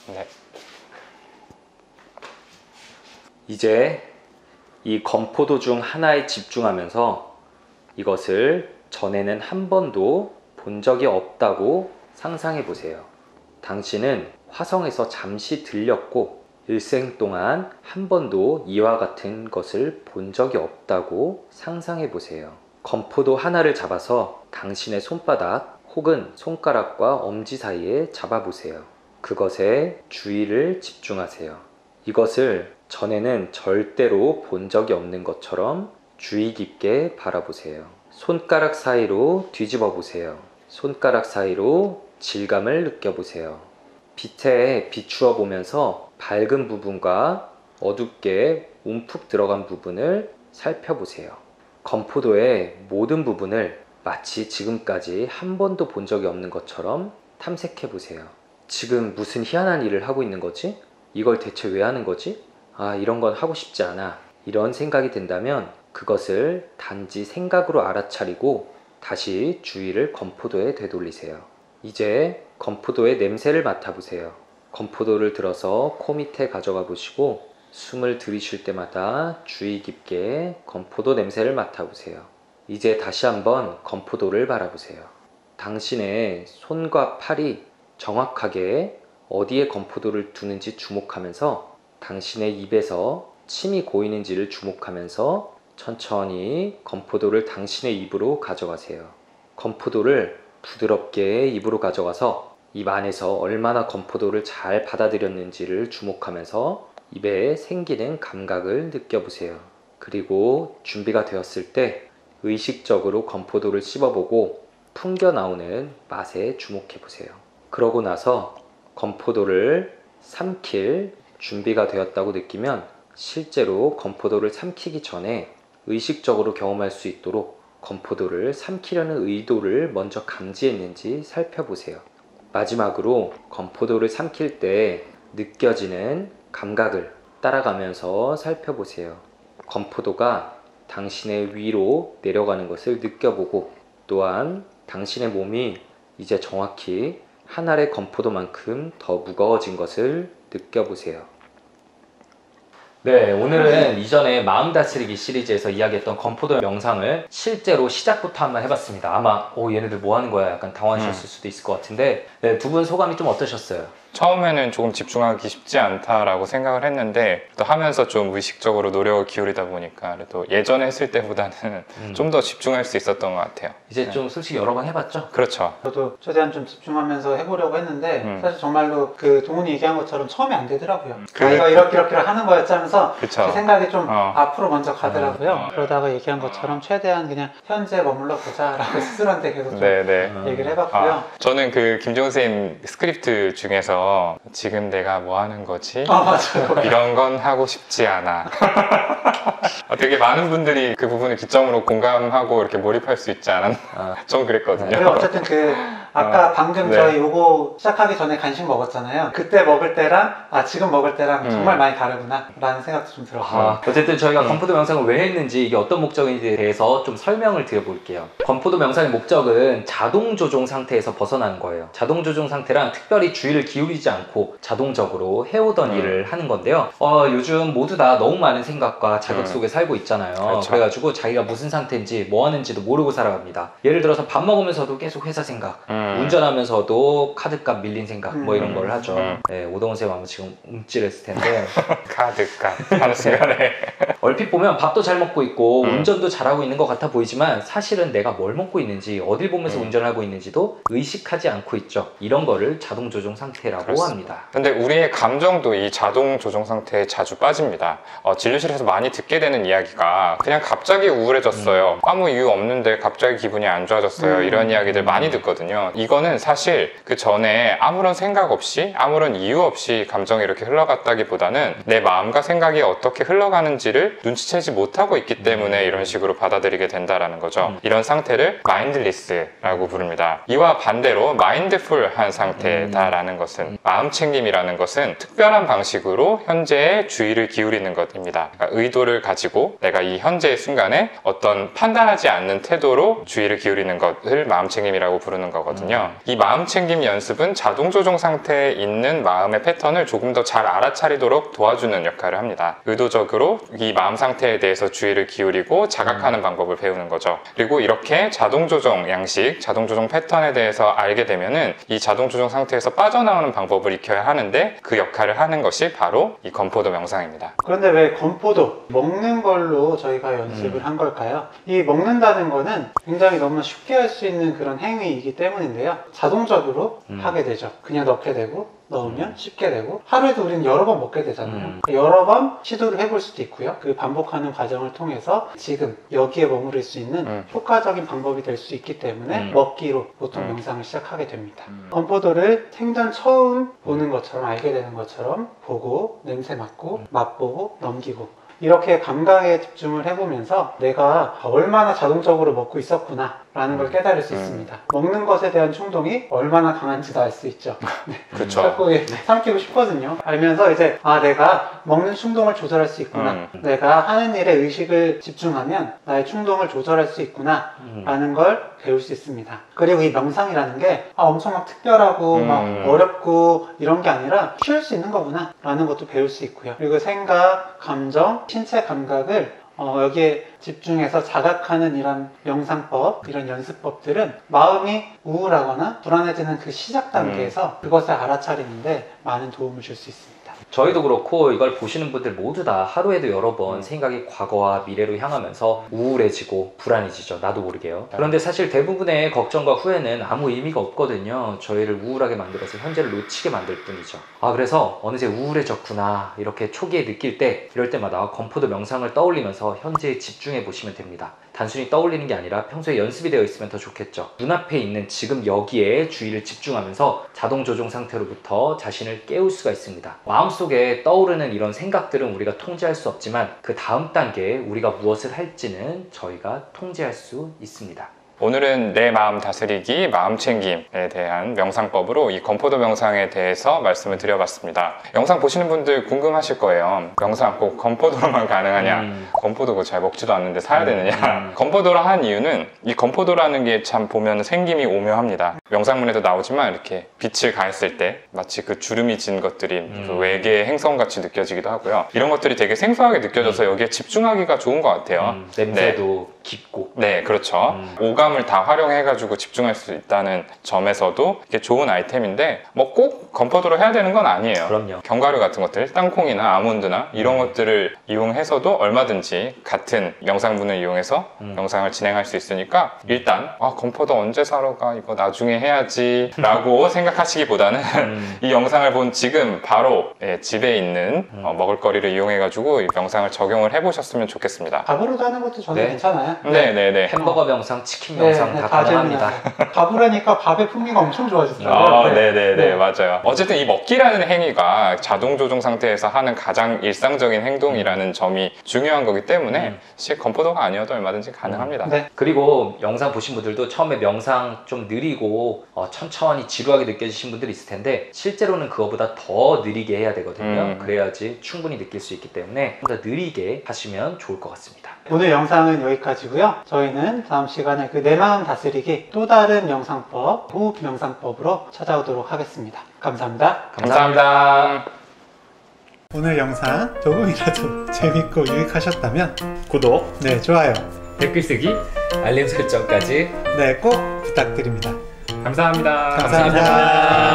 네. 이제 이 건포도 중 하나에 집중하면서 이것을 전에는 한 번도 본 적이 없다고 상상해 보세요. 당신은 화성에서 잠시 들렸고 일생 동안 한 번도 이와 같은 것을 본 적이 없다고 상상해 보세요. 건포도 하나를 잡아서 당신의 손바닥 혹은 손가락과 엄지 사이에 잡아보세요. 그것에 주의를 집중하세요. 이것을 전에는 절대로 본 적이 없는 것처럼 주의 깊게 바라보세요. 손가락 사이로 뒤집어 보세요. 손가락 사이로 질감을 느껴보세요. 빛에 비추어 보면서 밝은 부분과 어둡게 움푹 들어간 부분을 살펴보세요. 건포도의 모든 부분을 마치 지금까지 한 번도 본 적이 없는 것처럼 탐색해 보세요. 지금 무슨 희한한 일을 하고 있는 거지? 이걸 대체 왜 하는 거지? 아, 이런 건 하고 싶지 않아. 이런 생각이 든다면 그것을 단지 생각으로 알아차리고 다시 주의를 건포도에 되돌리세요. 이제 건포도의 냄새를 맡아보세요. 건포도를 들어서 코 밑에 가져가 보시고 숨을 들이쉴 때마다 주의 깊게 건포도 냄새를 맡아보세요. 이제 다시 한번 건포도를 바라보세요. 당신의 손과 팔이 정확하게 어디에 건포도를 두는지 주목하면서 당신의 입에서 침이 고이는지를 주목하면서 천천히 건포도를 당신의 입으로 가져가세요. 건포도를 부드럽게 입으로 가져가서 입 안에서 얼마나 건포도를 잘 받아들였는지를 주목하면서 입에 생기는 감각을 느껴보세요. 그리고 준비가 되었을 때 의식적으로 건포도를 씹어보고 풍겨 나오는 맛에 주목해보세요. 그러고 나서 건포도를 삼킬 준비가 되었다고 느끼면 실제로 건포도를 삼키기 전에 의식적으로 경험할 수 있도록 건포도를 삼키려는 의도를 먼저 감지했는지 살펴보세요. 마지막으로 건포도를 삼킬 때 느껴지는 감각을 따라가면서 살펴보세요. 건포도가 당신의 위로 내려가는 것을 느껴보고 또한 당신의 몸이 이제 정확히 한 알의 건포도만큼 더 무거워진 것을 느껴보세요. 네, 오늘은 이전에 마음 다스리기 시리즈에서 이야기했던 건포도 명상을 실제로 시작부터 한번 해봤습니다. 아마 얘네들 뭐 하는 거야? 약간 당황하셨을 수도 있을 것 같은데 네, 두 분 소감이 좀 어떠셨어요? 처음에는 조금 집중하기 쉽지 않다라고 생각을 했는데 또 하면서 좀 의식적으로 노력을 기울이다 보니까 그래도 예전에 했을 때보다는 좀 더 집중할 수 있었던 것 같아요. 이제 좀 솔직히 여러 번 해봤죠? 그렇죠. 저도 최대한 좀 집중하면서 해보려고 했는데 사실 정말로 그 동훈이 얘기한 것처럼 처음에 안 되더라고요. 이거 이렇게 하는 거였지 하면서 그 생각이 좀 앞으로 먼저 가더라고요. 그러다가 얘기한 것처럼 최대한 그냥 현재 머물러 보자 라고 스스로한테 계속 좀 얘기를 해봤고요. 저는 그 김종훈 선생님 스크립트 중에서 지금 내가 뭐 하는 거지? 맞아요. 이런 건 하고 싶지 않아. 되게 많은 분들이 그 부분을 기점으로 공감하고 이렇게 몰입할 수 있지 않았나. 전 그랬거든요. 그리고 어쨌든 아까 방금 저희 요거 시작하기 전에 간식 먹었잖아요. 그때 먹을 때랑 지금 먹을 때랑 정말 많이 다르구나 라는 생각도 좀 들었어요. 어쨌든 저희가 건포도 명상을 왜 했는지 이게 어떤 목적인지에 대해서 좀 설명을 드려볼게요. 건포도 명상의 목적은 자동 조종 상태에서 벗어나는 거예요. 자동 조종 상태란 특별히 주의를 기울이지 않고 자동적으로 해오던 일을 하는 건데요. 요즘 모두 다 너무 많은 생각과 자극 속에 살고 있잖아요. 그렇죠. 그래가지고 자기가 무슨 상태인지 뭐 하는지도 모르고 살아갑니다. 예를 들어서 밥 먹으면서도 계속 회사 생각, 운전하면서도 카드값 밀린 생각 뭐 이런 걸 하죠. 네, 오동훈 쌤 아마 지금 움찔했을 텐데 카드값 하는 순간에 얼핏 보면 밥도 잘 먹고 있고 운전도 잘하고 있는 것 같아 보이지만 사실은 내가 뭘 먹고 있는지 어딜 보면서 운전을 하고 있는지도 의식하지 않고 있죠. 이런 거를 자동 조종 상태라고 합니다. 근데 우리의 감정도 이 자동 조종 상태에 자주 빠집니다. 진료실에서 많이 듣게 되는 이야기가 그냥 갑자기 우울해졌어요. 아무 이유 없는데 갑자기 기분이 안 좋아졌어요. 이런 이야기들 많이 듣거든요. 이거는 사실 그 전에 아무런 생각 없이 아무런 이유 없이 감정이 이렇게 흘러갔다기보다는 내 마음과 생각이 어떻게 흘러가는지를 눈치채지 못하고 있기 때문에 이런 식으로 받아들이게 된다라는 거죠. 이런 상태를 마인드리스라고 부릅니다. 이와 반대로 마인드풀한 상태다라는 것은 마음챙김이라는 것은 특별한 방식으로 현재의 주의를 기울이는 것입니다. 그러니까 의도를 가지고 내가 이 현재의 순간에 어떤 판단하지 않는 태도로 주의를 기울이는 것을 마음챙김이라고 부르는 거거든요. 있거든요. 이 마음 챙김 연습은 자동 조종 상태에 있는 마음의 패턴을 조금 더 잘 알아차리도록 도와주는 역할을 합니다. 의도적으로 이 마음 상태에 대해서 주의를 기울이고 자각하는 방법을 배우는 거죠. 그리고 이렇게 자동 조종 양식, 자동 조종 패턴에 대해서 알게 되면은 이 자동 조종 상태에서 빠져나오는 방법을 익혀야 하는데 그 역할을 하는 것이 바로 이 건포도 명상입니다. 그런데 왜 건포도, 먹는 걸로 저희가 연습을 한 걸까요? 이 먹는다는 거는 굉장히 너무 쉽게 할 수 있는 그런 행위이기 때문인데요. 자동적으로 하게 되죠. 그냥 넣게 되고 넣으면 쉽게 되고, 하루에도 우리는 여러 번 먹게 되잖아요. 여러 번 시도를 해볼 수도 있고요. 그 반복하는 과정을 통해서 지금 여기에 머무를 수 있는 효과적인 방법이 될 수 있기 때문에 먹기로 보통 명상을 시작하게 됩니다. 건포도를 생전 처음 보는 것처럼, 알게 되는 것처럼 보고, 냄새 맡고, 맛보고, 넘기고, 이렇게 감각에 집중을 해보면서 내가 얼마나 자동적으로 먹고 있었구나 라는 걸 깨달을 수 있습니다. 먹는 것에 대한 충동이 얼마나 강한지도 알 수 있죠. 네. 그렇죠. 자꾸 삼키고 싶거든요. 알면서 이제 내가 먹는 충동을 조절할 수 있구나, 내가 하는 일에 의식을 집중하면 나의 충동을 조절할 수 있구나 라는 걸 배울 수 있습니다. 그리고 이 명상이라는 게 엄청 막 특별하고 막 어렵고 이런 게 아니라 쉬울 수 있는 거구나 라는 것도 배울 수 있고요. 그리고 생각, 감정, 신체 감각을 여기에 집중해서 자각하는 이런 명상법, 이런 연습법들은 마음이 우울하거나 불안해지는 그 시작 단계에서 그것을 알아차리는데 많은 도움을 줄 수 있습니다. 저희도 그렇고 이걸 보시는 분들 모두 다 하루에도 여러 번 생각이 과거와 미래로 향하면서 우울해지고 불안해지죠. 나도 모르게요. 그런데 사실 대부분의 걱정과 후회는 아무 의미가 없거든요. 저희를 우울하게 만들어서 현재를 놓치게 만들 뿐이죠. 그래서 어느새 우울해졌구나 이렇게 초기에 느낄 때, 이럴 때마다 건포도 명상을 떠올리면서 현재에 집중해 보시면 됩니다. 단순히 떠올리는 게 아니라 평소에 연습이 되어 있으면 더 좋겠죠. 눈앞에 있는 지금 여기에 주의를 집중하면서 자동 조종 상태로부터 자신을 깨울 수가 있습니다. 마음속에 떠오르는 이런 생각들은 우리가 통제할 수 없지만 그 다음 단계에 우리가 무엇을 할지는 저희가 통제할 수 있습니다. 오늘은 내 마음 다스리기, 마음 챙김에 대한 명상법으로 이 건포도 명상에 대해서 말씀을 드려봤습니다. 영상 보시는 분들 궁금하실 거예요. 명상 꼭 건포도로만 가능하냐? 건포도 잘 먹지도 않는데 사야 되느냐? 건포도로 한 이유는 이 건포도라는 게 참 보면 생김이 오묘합니다. 명상문에도 나오지만 이렇게 빛을 가했을 때 마치 그 주름이 진 것들이 그 외계의 행성같이 느껴지기도 하고요. 이런 것들이 되게 생소하게 느껴져서 여기에 집중하기가 좋은 것 같아요. 냄새도 깊고. 네, 그렇죠. 오감을 다 활용해가지고 집중할 수 있다는 점에서도 이게 좋은 아이템인데 뭐 꼭 건포도로 해야 되는 건 아니에요. 그럼요. 견과류 같은 것들, 땅콩이나 아몬드나 이런 것들을 이용해서도 얼마든지 같은 명상문을 이용해서 명상을 진행할 수 있으니까 일단 건포도 언제 사러 가? 이거 나중에 해야지 라고 생각하시기보다는 이 영상을 본 지금 바로 집에 있는 먹을거리를 이용해가지고 이 명상을 적용을 해보셨으면 좋겠습니다. 밥으로도 하는 것도 저는 괜찮아요. 네네네. 햄버거 명상, 치킨 명상 다 가능합니다. 밥으로니까 밥의 풍미가 엄청 좋아지더라고요. 네네네, 맞아요. 어쨌든 이 먹기라는 행위가 자동 조종 상태에서 하는 가장 일상적인 행동이라는 점이 중요한 거기 때문에 사실 건포도가 아니어도 얼마든지 가능합니다. 네. 그리고 영상 보신 분들도 처음에 명상 좀 느리고 천천히 지루하게 느껴지신 분들이 있을 텐데 실제로는 그거보다 더 느리게 해야 되거든요. 그래야지 충분히 느낄 수 있기 때문에 좀 더 느리게 하시면 좋을 것 같습니다. 오늘 영상은 여기까지고요. 저희는 다음 시간에 그 내 마음 다스리기 또 다른 명상법, 호흡 명상법으로 찾아오도록 하겠습니다. 감사합니다. 감사합니다. 오늘 영상 조금이라도 재밌고 유익하셨다면 구독, 좋아요, 댓글 쓰기, 알림 설정까지 꼭 부탁드립니다. 감사합니다. 감사합니다.